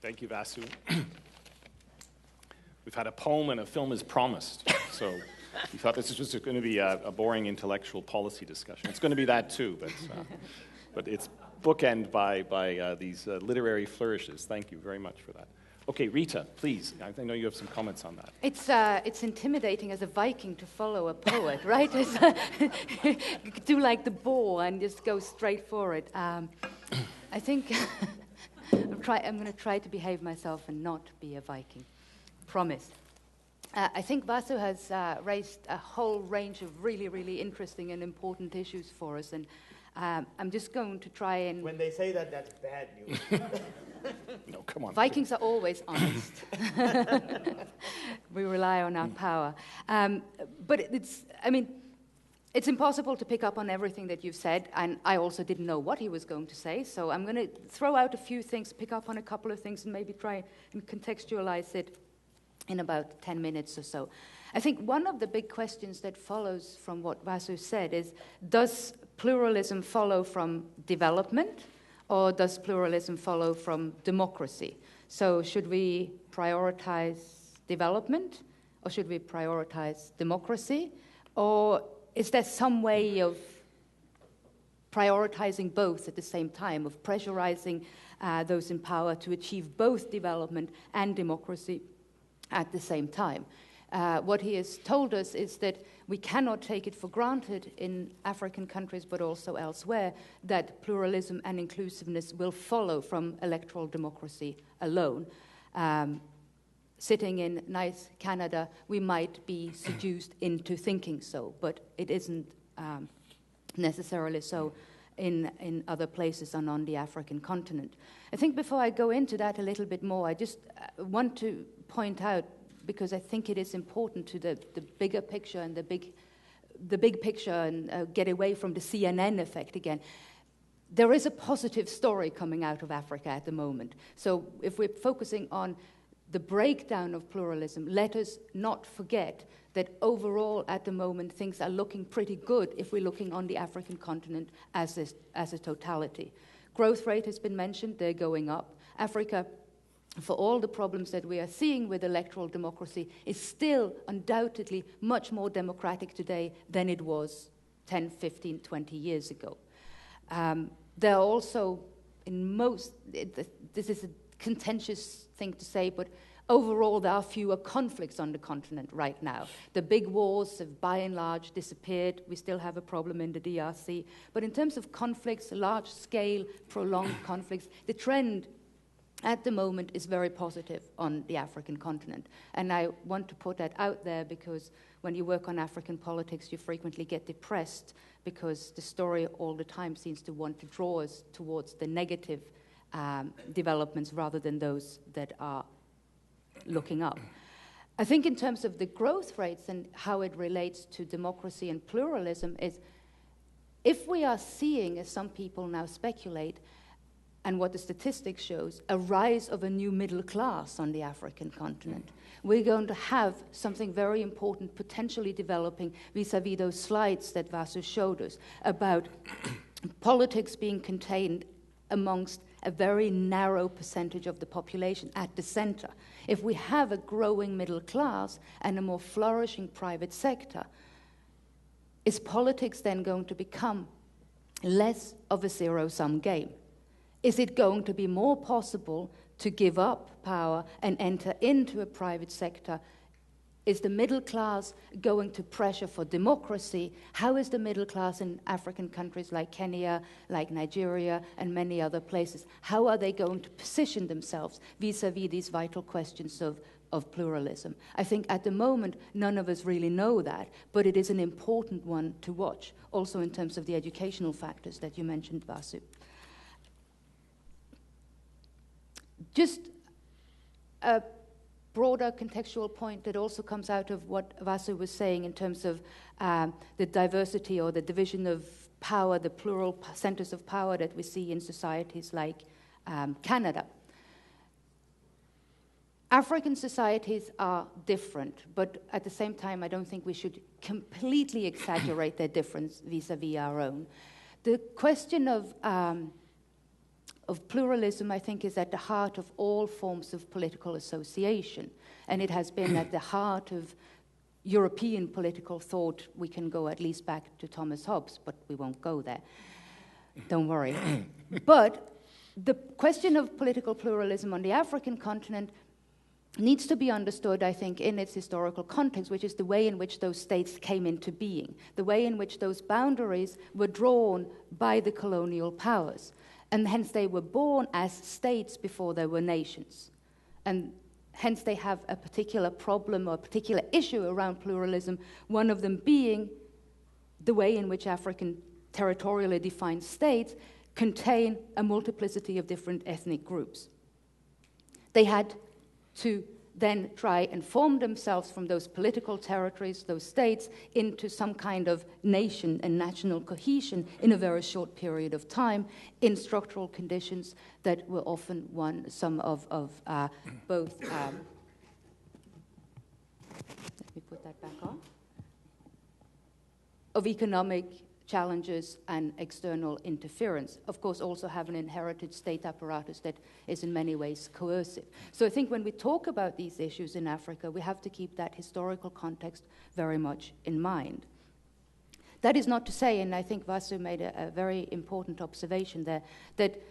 Thank you, Vasu. We've had a poem and a film as promised, so we thought this was just going to be a boring intellectual policy discussion. It's going to be that too, but it's bookend by these literary flourishes. Thank you very much for that. Okay, Rita, please. I know you have some comments on that. It's intimidating as a Viking to follow a poet, right? Do like the boar and just go straight for it. I think I'm going to try to behave myself and not be a Viking. Promise. I think Vasu has raised a whole range of really, really interesting and important issues for us, and I'm just going to try and... When they say that, that's bad news. No, come on. Vikings are always honest. We rely on our power. But it's impossible to pick up on everything that you've said, and I also didn't know what he was going to say, so I'm going to throw out a few things, pick up on a couple of things, and maybe try and contextualize it in about 10 minutes or so. I think one of the big questions that follows from what Vasu said is, does pluralism follow from development, or does pluralism follow from democracy? So should we prioritize development, or should we prioritize democracy? Or is there some way of prioritizing both at the same time, of pressurizing those in power to achieve both development and democracy at the same time? What he has told us is that we cannot take it for granted in African countries, but also elsewhere, that pluralism and inclusiveness will follow from electoral democracy alone. Sitting in nice Canada, we might be seduced into thinking so, but it isn't necessarily so in other places and on the African continent. I think before I go into that a little bit more, I just want to point out, because I think it is important to the bigger picture and the big picture, and get away from the CNN effect again. There is a positive story coming out of Africa at the moment. So if we're focusing on the breakdown of pluralism, let us not forget that overall at the moment things are looking pretty good if we're looking on the African continent as a totality. Growth rate has been mentioned, they're going up. Africa, for all the problems that we are seeing with electoral democracy, is still undoubtedly much more democratic today than it was 10, 15, 20 years ago. There are also, this is a contentious thing to say, but overall there are fewer conflicts on the continent right now. The big wars have by and large disappeared. We still have a problem in the DRC. But in terms of conflicts, large-scale, prolonged conflicts, the trend at the moment is very positive on the African continent. And I want to put that out there because when you work on African politics, you frequently get depressed because the story all the time seems to want to draw us towards the negative developments rather than those that are looking up. I think in terms of the growth rates and how it relates to democracy and pluralism is, if we are seeing, as some people now speculate, and what the statistics shows, a rise of a new middle class on the African continent, we're going to have something very important potentially developing vis-a-vis those slides that Vasu showed us about politics being contained amongst a very narrow percentage of the population at the center. If we have a growing middle class and a more flourishing private sector, is politics then going to become less of a zero-sum game? Is it going to be more possible to give up power and enter into a private sector? Is the middle class going to pressure for democracy? How is the middle class in African countries like Kenya, like Nigeria, and many other places? How are they going to position themselves vis-a-vis these vital questions of pluralism? I think at the moment, none of us really know that, but it is an important one to watch, also in terms of the educational factors that you mentioned, Vasu. Just a broader contextual point that also comes out of what Vasu was saying in terms of the diversity or the division of power, the plural centers of power that we see in societies like Canada. African societies are different, but at the same time, I don't think we should completely exaggerate their difference vis-a-vis our own. The question of of pluralism, I think, is at the heart of all forms of political association. And it has been at the heart of European political thought. We can go at least back to Thomas Hobbes, but we won't go there. Don't worry. But the question of political pluralism on the African continent needs to be understood, I think, in its historical context, which is the way in which those states came into being, the way in which those boundaries were drawn by the colonial powers. And hence they were born as states before they were nations. And hence they have a particular problem or a particular issue around pluralism, one of them being the way in which African territorially defined states contain a multiplicity of different ethnic groups. They had to then try and form themselves from those political territories, those states, into some kind of nation and national cohesion in a very short period of time in structural conditions that were often some of both, let me put that back on, of economic challenges and external interference. Of course, also have an inherited state apparatus that is in many ways coercive. So I think when we talk about these issues in Africa, we have to keep that historical context very much in mind. That is not to say, and I think Vasu made a very important observation there, that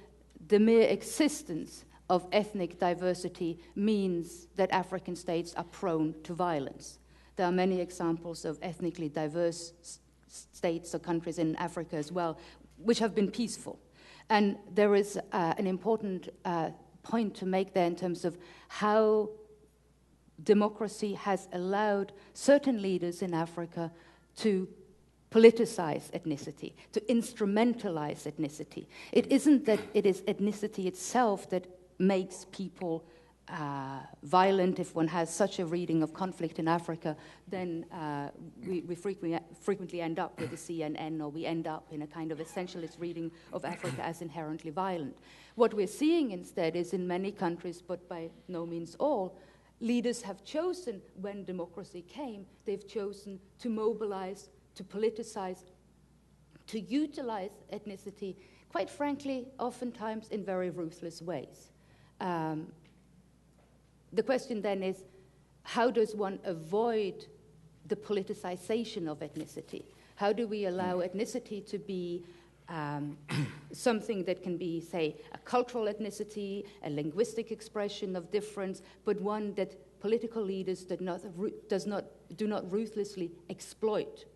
the mere existence of ethnic diversity means that African states are prone to violence. There are many examples of ethnically diverse states or countries in Africa as well, which have been peaceful. And there is an important point to make there in terms of how democracy has allowed certain leaders in Africa to politicize ethnicity, to instrumentalize ethnicity. It isn't that it is ethnicity itself that makes people violent. If one has such a reading of conflict in Africa, then we frequently end up with the CNN, or we end up in a kind of essentialist reading of Africa as inherently violent. What we're seeing instead is in many countries, but by no means all, leaders have chosen, when democracy came, they've chosen to mobilize, to politicize, to utilize ethnicity, quite frankly, oftentimes in very ruthless ways. The question then is, how does one avoid the politicization of ethnicity? How do we allow ethnicity to be something that can be, say, a cultural ethnicity, a linguistic expression of difference, but one that political leaders do not ruthlessly exploit?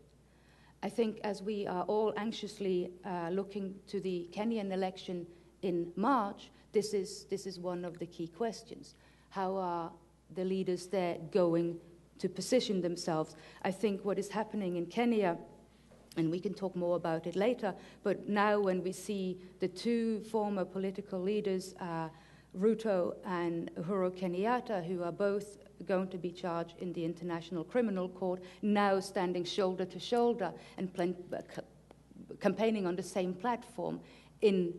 I think as we are all anxiously looking to the Kenyan election in March, this is one of the key questions. How are the leaders there going to position themselves? I think what is happening in Kenya, and we can talk more about it later, but now when we see the two former political leaders, Ruto and Uhuru Kenyatta, who are both going to be charged in the International Criminal Court, now standing shoulder to shoulder and campaigning on the same platform in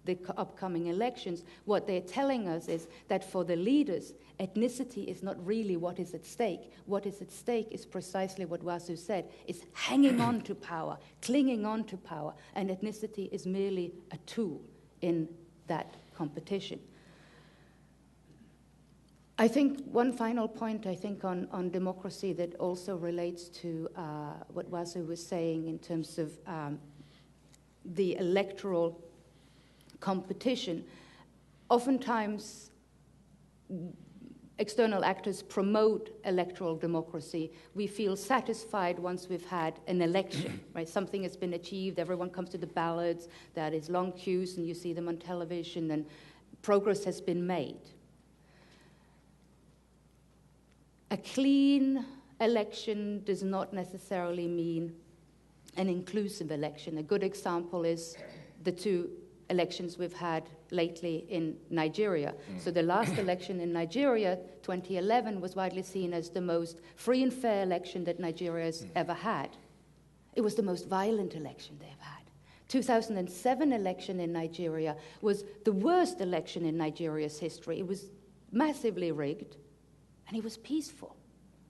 the upcoming elections, what they're telling us is that for the leaders, ethnicity is not really what is at stake. What is at stake is precisely what Vasu said, is hanging on to power, clinging on to power, and ethnicity is merely a tool in that competition. I think one final point, on democracy that also relates to what Vasu was saying in terms of the electoral competition. Oftentimes, external actors promote electoral democracy. We feel satisfied once we've had an election, right? Something has been achieved, everyone comes to the ballots, there is long queues, and you see them on television, and progress has been made. A clean election does not necessarily mean an inclusive election. A good example is the two elections we've had lately in Nigeria. So the last election in Nigeria, 2011, was widely seen as the most free and fair election that Nigeria has ever had. It was the most violent election they've had. 2007 election in Nigeria was the worst election in Nigeria's history. It was massively rigged, and it was peaceful,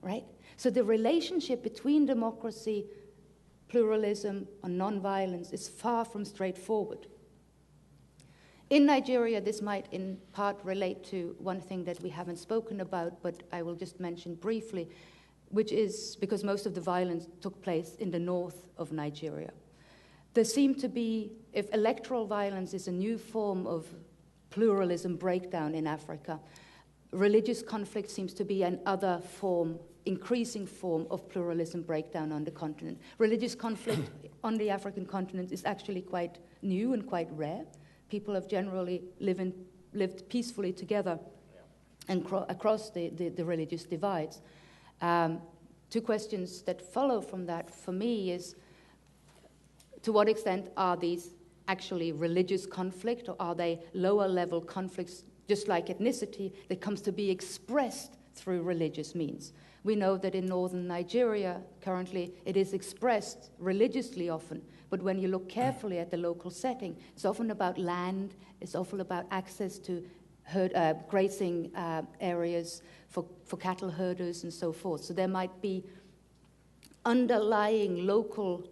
right? So the relationship between democracy, pluralism, and nonviolence is far from straightforward. In Nigeria, this might in part relate to one thing that we haven't spoken about, but I will just mention briefly, which is because most of the violence took place in the north of Nigeria. There seemed to be, if electoral violence is a new form of pluralism breakdown in Africa, religious conflict seems to be another form, increasing form of pluralism breakdown on the continent. Religious conflict on the African continent is actually quite new and quite rare. People have generally lived peacefully together and across the religious divides. Two questions that follow from that for me is, to what extent are these actually religious conflict, or are they lower level conflicts, just like ethnicity, that comes to be expressed through religious means? We know that in northern Nigeria, currently, it is expressed religiously often, but when you look carefully at the local setting, it's often about land, it's often about access to grazing areas for cattle herders and so forth. So there might be underlying local,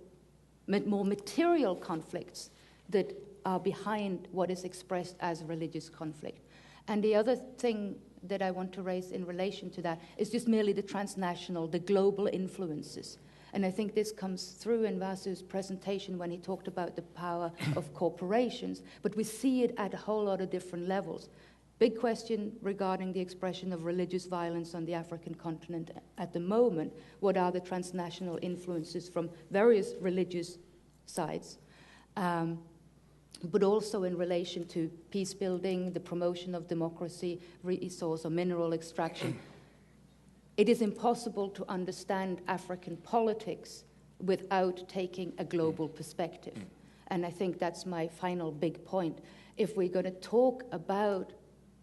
more material conflicts that are behind what is expressed as religious conflict. And the other thing that I want to raise in relation to that is just merely the transnational, the global influences. And I think this comes through in Vasu's presentation when he talked about the power of corporations, but we see it at a whole lot of different levels. Big question regarding the expression of religious violence on the African continent at the moment. What are the transnational influences from various religious sides? But also in relation to peace building, the promotion of democracy, resource or mineral extraction. It is impossible to understand African politics without taking a global perspective. And I think that's my final big point. If we're going to talk about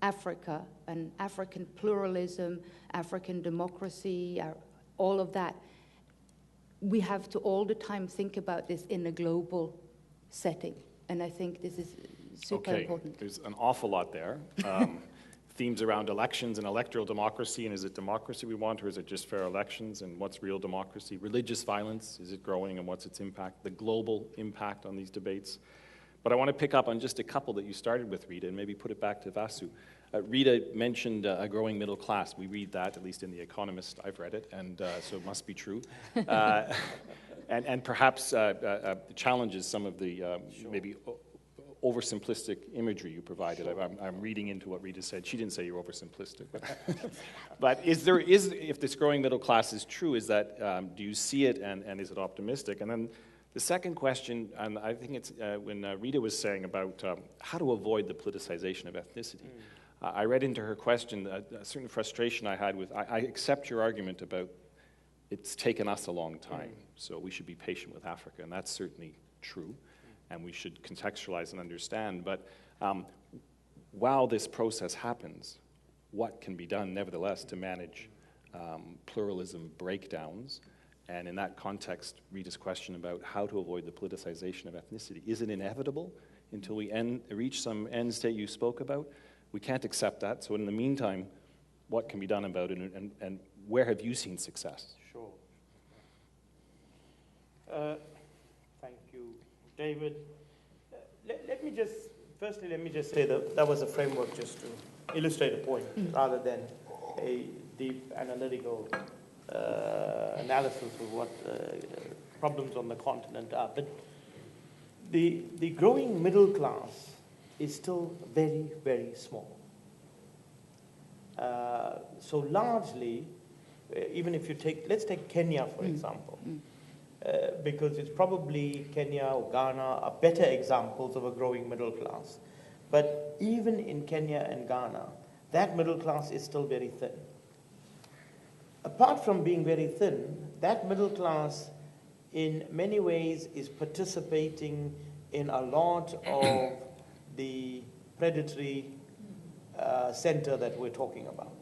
Africa and African pluralism, African democracy, all of that, we have to all the time think about this in a global setting. And I think this is super important. There's an awful lot there. Themes around elections and electoral democracy, and is it democracy we want, or is it just fair elections, and what's real democracy? Religious violence, is it growing, and what's its impact? The global impact on these debates. But I want to pick up on just a couple that you started with, Rita, and maybe put it back to Vasu. Rita mentioned a growing middle class. We read that, at least in The Economist. I've read it, and so it must be true. And perhaps challenges some of the maybe oversimplistic imagery you provided. I'm reading into what Rita said. She didn't say you're oversimplistic. But if this growing middle class is true, is that, do you see it, and is it optimistic? And then the second question, and I think it's when Rita was saying about how to avoid the politicization of ethnicity. I read into her question a certain frustration I had with, I accept your argument about it's taken us a long time, so we should be patient with Africa, and that's certainly true, and we should contextualize and understand. But while this process happens, what can be done, nevertheless, to manage pluralism breakdowns? And in that context, Rita's question about how to avoid the politicization of ethnicity. Is it inevitable until we reach some end state you spoke about? We can't accept that, so in the meantime, what can be done about it, and where have you seen success? Sure. Thank you, David. Let me just say that was a framework just to illustrate a point rather than a deep analytical analysis of what problems on the continent are. But the growing middle class is still very, very small. So largely, even if you let's take Kenya, for example, because it's probably Kenya or Ghana are better examples of a growing middle class. But even in Kenya and Ghana, that middle class is still very thin. Apart from being very thin, that middle class in many ways is participating in a lot of the predatory center that we're talking about.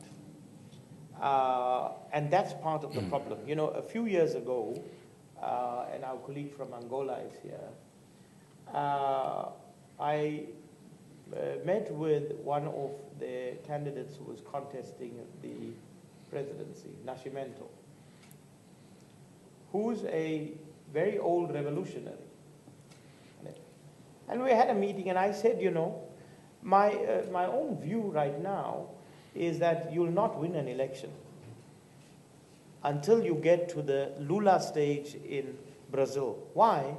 And that's part of the problem. You know, a few years ago, and our colleague from Angola is here, I met with one of the candidates who was contesting the presidency, Nascimento, who's a very old revolutionary. And we had a meeting, and I said, you know, My own view right now is that you'll not win an election until you get to the Lula stage in Brazil. Why?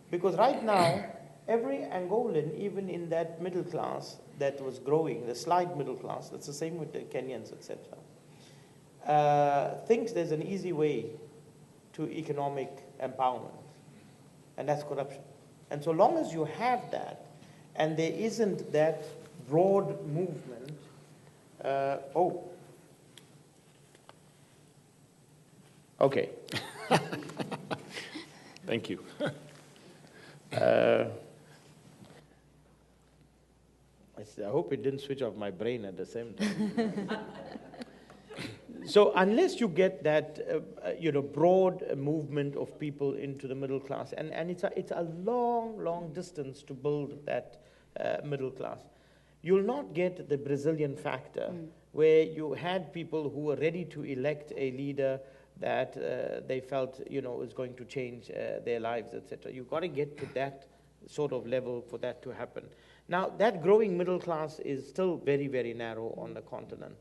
Because right now, every Angolan, even in that middle class that was growing, the slight middle class, that's the same with the Kenyans, etc., thinks there's an easy way to economic empowerment, and that's corruption. And so long as you have that, and there isn't that broad movement, okay. Thank you. I hope it didn't switch off my brain at the same time. So unless you get that, broad movement of people into the middle class, and it's a long distance to build that middle class, you'll not get the Brazilian factor, where you had people who were ready to elect a leader that they felt, was going to change their lives, etc. You've got to get to that sort of level for that to happen. Now, that growing middle class is still very, very narrow on the continent.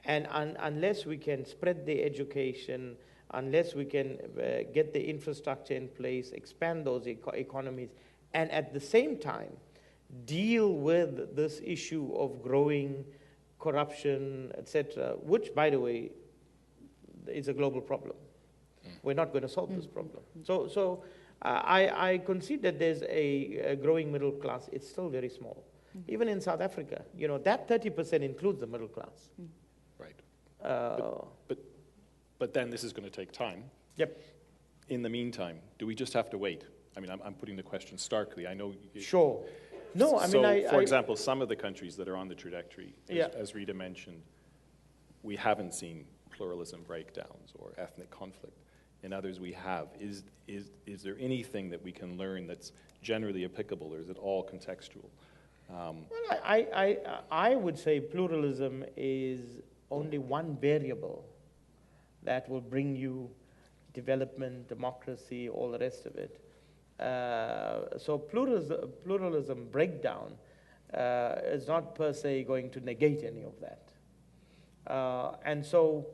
And unless we can spread the education, unless we can get the infrastructure in place, expand those economies, and at the same time deal with this issue of growing corruption, etc., which, by the way, is a global problem. We're not going to solve this problem. So I concede that there's a growing middle class. It's still very small. Even in South Africa, that 30% includes the middle class. Right. But then this is going to take time. Yep. In the meantime, do we just have to wait? I mean, I'm putting the question starkly. I know. Sure. No, I mean, for example, some of the countries that are on the trajectory, yeah, as Rita mentioned, we haven't seen pluralism breakdowns or ethnic conflict. In others, we have. Is there anything that we can learn that's generally applicable, or is it all contextual? Well, I would say pluralism is only one variable that will bring you development, democracy, all the rest of it. So pluralism breakdown is not per se going to negate any of that. And so,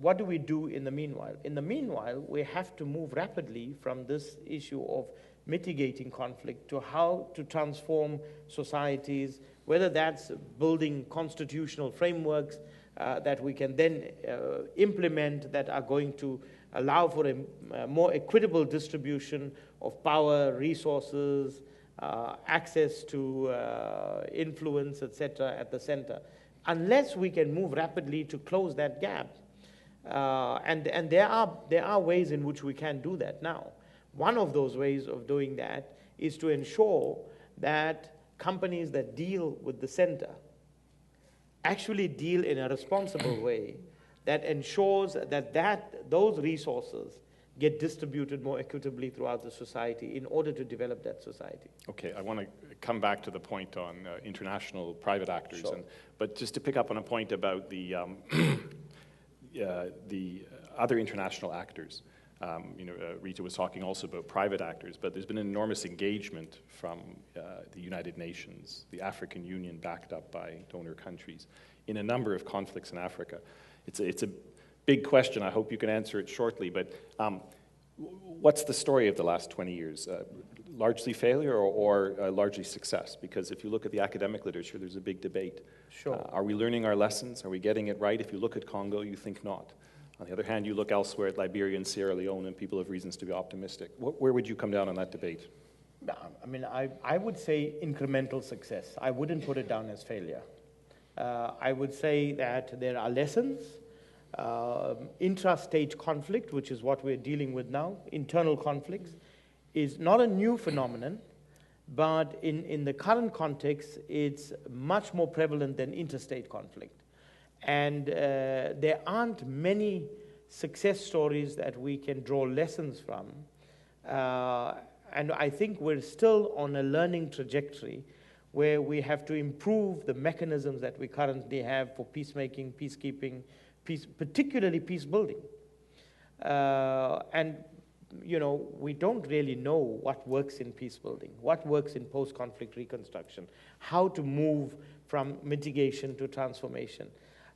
what do we do in the meanwhile? In the meanwhile, we have to move rapidly from this issue of mitigating conflict to how to transform societies, whether that's building constitutional frameworks that we can then implement that are going to allow for a more equitable distribution of power, resources, access to influence, etc., at the center. Unless we can move rapidly to close that gap, and there are ways in which we can do that now. One of those ways of doing that is to ensure that companies that deal with the center actually deal in a responsible way that ensures that those resources get distributed more equitably throughout the society in order to develop that society. Okay, I want to come back to the point on international private actors, sure, but just to pick up on a point about the other international actors. Rita was talking also about private actors, but there's been an enormous engagement from the United Nations, the African Union, backed up by donor countries, in a number of conflicts in Africa. It's a big question. I hope you can answer it shortly, but what's the story of the last 20 years? Largely failure or largely success? Because if you look at the academic literature, there's a big debate. Sure. Are we learning our lessons? Are we getting it right? If you look at Congo, you think not. On the other hand, you look elsewhere at Liberia and Sierra Leone, and people have reasons to be optimistic. Where would you come down on that debate? I mean, I would say incremental success. I wouldn't put it down as failure. I would say that there are lessons. Intra-state conflict, which is what we're dealing with now, internal conflicts, is not a new phenomenon, but in the current context, it's much more prevalent than interstate conflict. And there aren't many success stories that we can draw lessons from. And I think we're still on a learning trajectory where we have to improve the mechanisms that we currently have for peacemaking, peacekeeping, particularly peace building. And we don't really know what works in peace building, what works in post-conflict reconstruction, how to move from mitigation to transformation.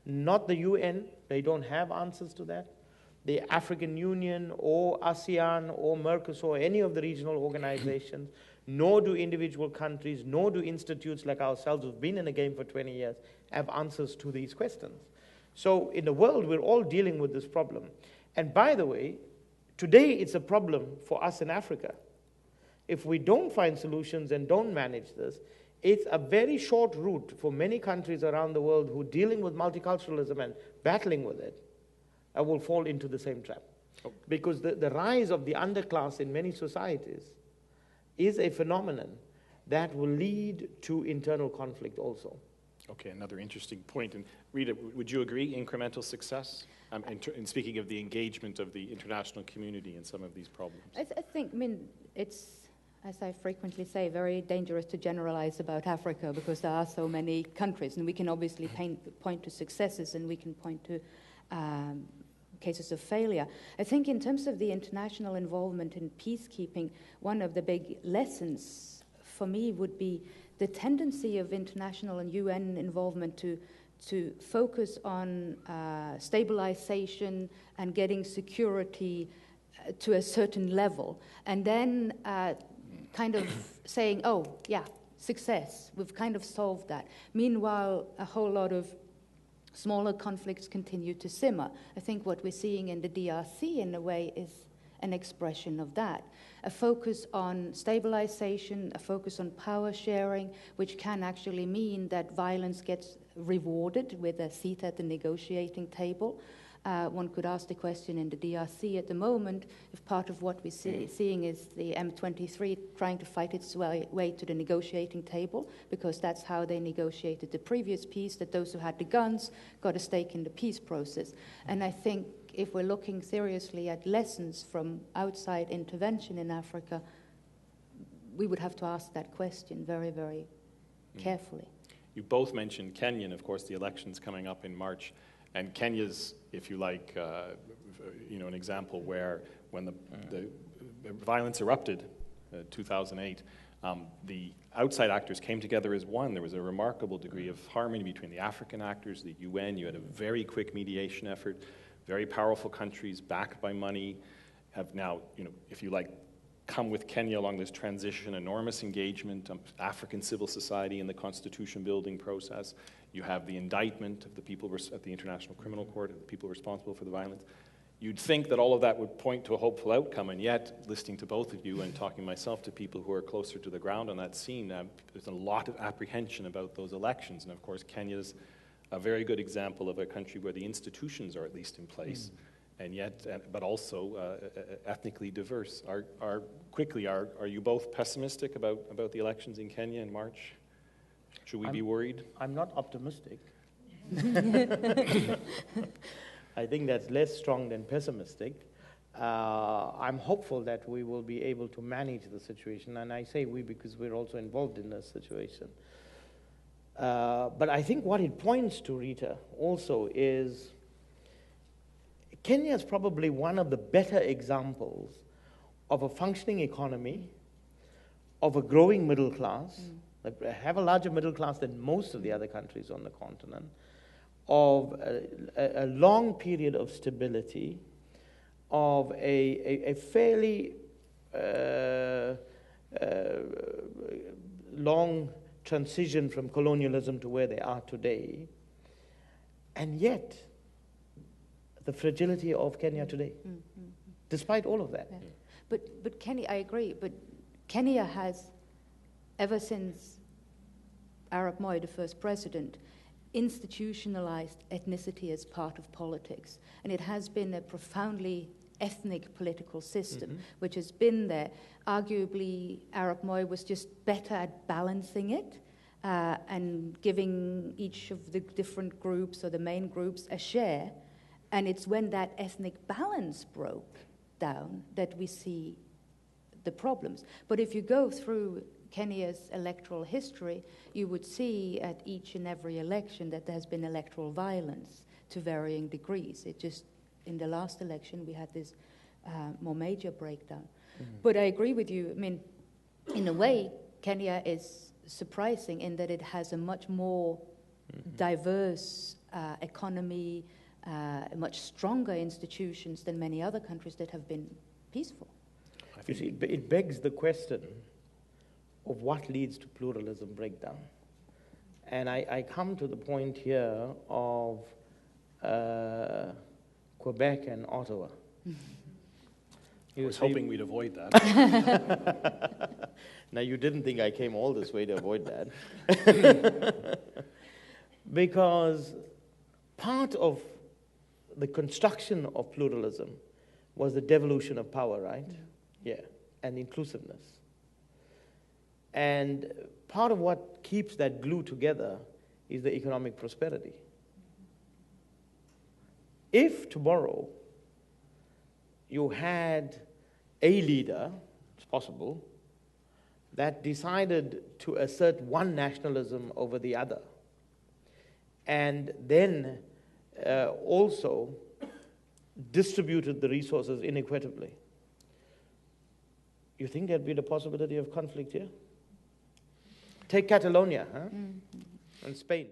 Not the UN, they don't have answers to that. The African Union or ASEAN or Mercosur or any of the regional organizations, nor do individual countries, nor do institutes like ourselves who've been in the game for 20 years have answers to these questions. So in the world, we're all dealing with this problem. And by the way, today it's a problem for us in Africa. If we don't find solutions and don't manage this, it's a very short route for many countries around the world who are dealing with multiculturalism and battling with it, will fall into the same trap. Because the rise of the underclass in many societies is a phenomenon that will lead to internal conflict also. Okay, another interesting point. And Rita, would you agree, incremental success? In speaking of the engagement of the international community in some of these problems. I think, it's, as I frequently say, very dangerous to generalize about Africa because there are so many countries, and we can obviously point to successes and we can point to cases of failure. I think in terms of the international involvement in peacekeeping, one of the big lessons for me would be the tendency of international and UN involvement to focus on stabilization and getting security to a certain level, and then kind of saying, oh, yeah, success, we've kind of solved that. Meanwhile, a whole lot of smaller conflicts continue to simmer. I think what we're seeing in the DRC, in a way, is an expression of that. A focus on stabilization, a focus on power sharing, which can actually mean that violence gets rewarded with a seat at the negotiating table. One could ask the question in the DRC at the moment if part of what we're seeing is the M23 trying to fight its way to the negotiating table, because that's how they negotiated the previous peace, that those who had the guns got a stake in the peace process. And I think if we're looking seriously at lessons from outside intervention in Africa, we would have to ask that question very, very carefully. You both mentioned Kenya, and of course the elections coming up in March. And Kenya's, if you like, an example where when the violence erupted, 2008, the outside actors came together as one. There was a remarkable degree of harmony between the African actors, the UN. You had a very quick mediation effort. Very powerful countries, backed by money, have now, if you like, come with Kenya along this transition, enormous engagement of African civil society in the constitution building process. You have the indictment of the people at the International Criminal Court, of the people responsible for the violence. You'd think that all of that would point to a hopeful outcome, and yet, listening to both of you and talking myself to people who are closer to the ground on that scene, there's a lot of apprehension about those elections. And of course, Kenya's a very good example of a country where the institutions are at least in place, and yet, but also ethnically diverse. Are you both pessimistic about the elections in Kenya in March? Should we be worried? I'm not optimistic. I think that's less strong than pessimistic. I'm hopeful that we will be able to manage the situation, and I say we because we're also involved in this situation. But I think what it points to, Rita, also is Kenya is probably one of the better examples of a functioning economy, of a growing middle class, have a larger middle class than most of the other countries on the continent, of a long period of stability, of a fairly long transition from colonialism to where they are today, and yet the fragility of Kenya today, despite all of that. Yeah. But Kenya, I agree, but Kenya has, ever since Arap Moi, the first president, institutionalized ethnicity as part of politics. And it has been a profoundly ethnic political system, which has been there. Arguably, Arap Moi was just better at balancing it and giving each of the different groups or the main groups a share. And it's when that ethnic balance broke down that we see the problems. But if you go through Kenya's electoral history, you would see at each and every election that there has been electoral violence to varying degrees. It just, in the last election, we had this more major breakdown. But I agree with you. I mean, in a way, Kenya is surprising in that it has a much more diverse economy, much stronger institutions than many other countries that have been peaceful. You see, it begs the question of what leads to pluralism breakdown. And I come to the point here of Quebec and Ottawa. I was hoping we'd avoid that. Now, you didn't think I came all this way to avoid that. Because part of the construction of pluralism was the devolution of power, right? Yeah, and inclusiveness. And part of what keeps that glue together is the economic prosperity. If tomorrow you had a leader, it's possible, that decided to assert one nationalism over the other, and then also distributed the resources inequitably, you think there'd be the possibility of conflict here? Take Catalonia, and Spain.